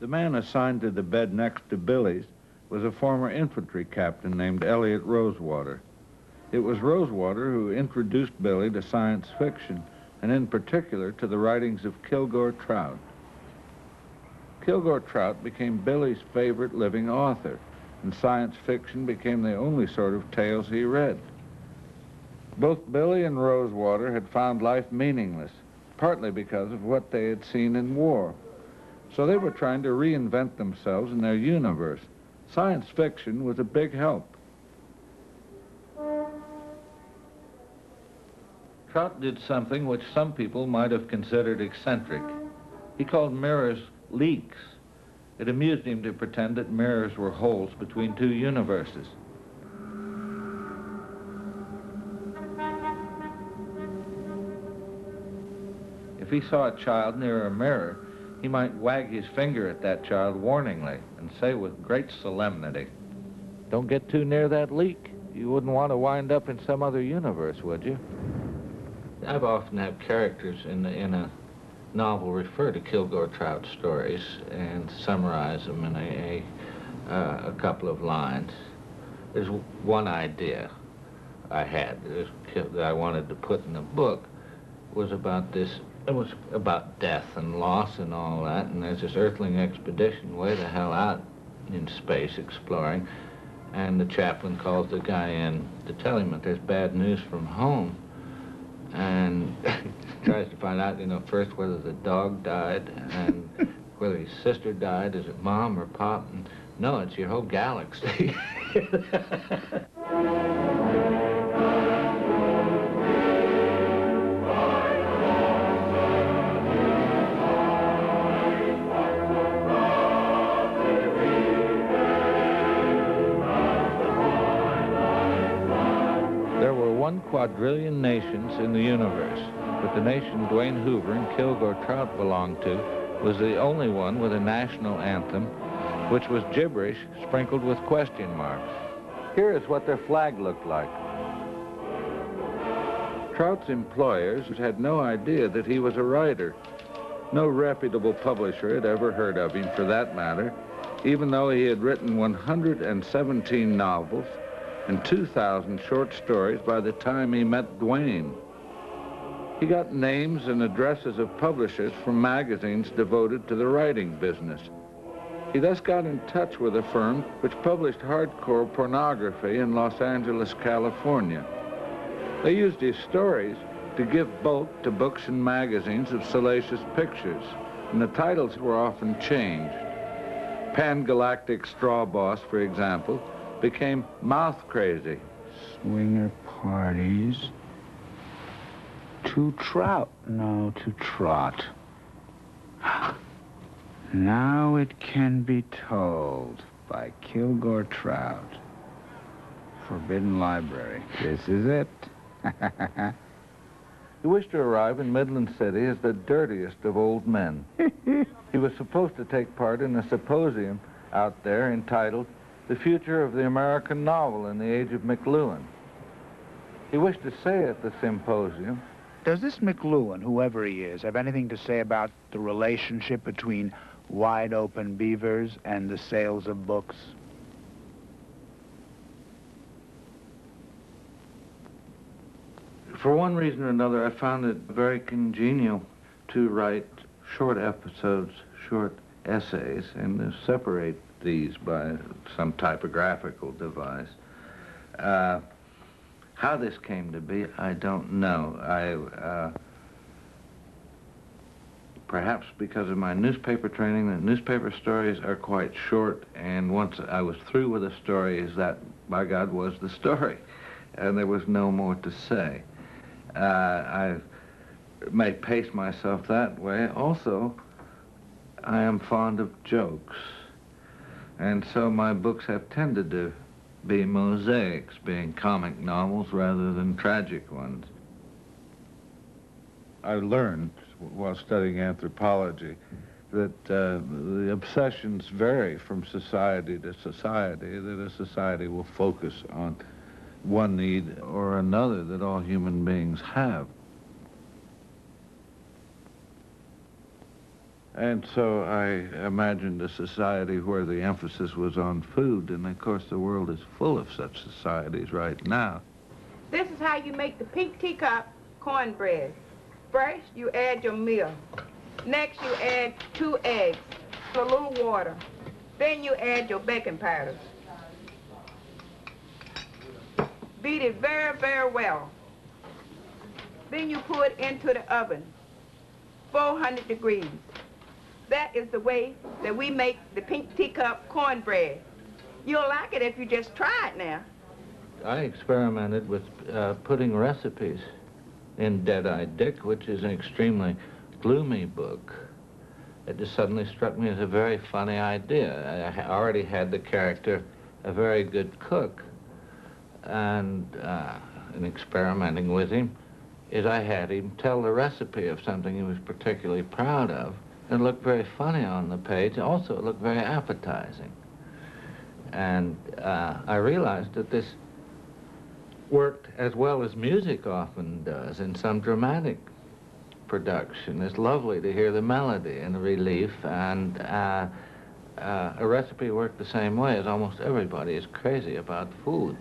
The man assigned to the bed next to Billy's was a former infantry captain named Elliot Rosewater. It was Rosewater who introduced Billy to science fiction, and in particular to the writings of Kilgore Trout. Kilgore Trout became Billy's favorite living author, and science fiction became the only sort of tales he read. Both Billy and Rosewater had found life meaningless, partly because of what they had seen in war. So they were trying to reinvent themselves in their universe. Science fiction was a big help. Trout did something which some people might have considered eccentric. He called mirrors leaks. It amused him to pretend that mirrors were holes between two universes. If he saw a child near a mirror, he might wag his finger at that child warningly and say with great solemnity, "Don't get too near that leak. You wouldn't want to wind up in some other universe, would you?" I've often had characters in a novel refer to Kilgore Trout stories and summarize them in a couple of lines. There's one idea I had that I wanted to put in a book was about this. It was about death and loss and all that, and there's this Earthling expedition way the hell out in space exploring, and the chaplain calls the guy in to tell him that there's bad news from home, and tries to find out, first whether the dog died and whether his sister died, is it mom or pop, and no, it's your whole galaxy. Quadrillion nations in the universe, but the nation Dwayne Hoover and Kilgore Trout belonged to was the only one with a national anthem, which was gibberish sprinkled with question marks. Here is what their flag looked like. Trout's employers had no idea that he was a writer. No reputable publisher had ever heard of him, for that matter, even though he had written 117 novels and 2,000 short stories by the time he met Dwayne. He got names and addresses of publishers from magazines devoted to the writing business. He thus got in touch with a firm which published hardcore pornography in Los Angeles, California. They used his stories to give bulk to books and magazines of salacious pictures, and the titles were often changed. Pan-Galactic Straw Boss, for example, became Mouth Crazy. Swinger parties. To Trout. No, to Trot. Now it can be told by Kilgore Trout. Forbidden Library. This is it. He wished to arrive in Midland City as the dirtiest of old men. He was supposed to take part in a symposium out there entitled The Future of the American Novel in the Age of McLuhan. He wished to say at the symposium, Does this McLuhan, whoever he is, have anything to say about the relationship between wide-open beavers and the sales of books? For one reason or another, I found it very congenial to write short episodes, short essays, and to separate these by some typographical device. How this came to be, I don't know. Perhaps because of my newspaper training, the newspaper stories are quite short, and once I was through with a story, that, by God, was the story, and there was no more to say. I may pace myself that way. Also, I am fond of jokes. And so my books have tended to be mosaics, being comic novels rather than tragic ones. I learned while studying anthropology that the obsessions vary from society to society, that a society will focus on one need or another that all human beings have. And so I imagined a society where the emphasis was on food, and of course the world is full of such societies right now. This is how you make the pink teacup cornbread. First, you add your milk. Next, you add 2 eggs, a little water. Then you add your baking powder. Beat it very, very well. Then you put it into the oven, 400 degrees. That is the way that we make the pink teacup cornbread. You'll like it if you just try it now. I experimented with putting recipes in Dead-Eyed Dick, which is an extremely gloomy book. It just suddenly struck me as a very funny idea. I already had the character a very good cook, and in experimenting with him, I had him tell the recipe of something he was particularly proud of. It looked very funny on the page. Also, it looked very appetizing. And I realized that this worked as well as music often does in some dramatic production. It's lovely to hear the melody and the relief, and a recipe worked the same way as almost everybody is crazy about food.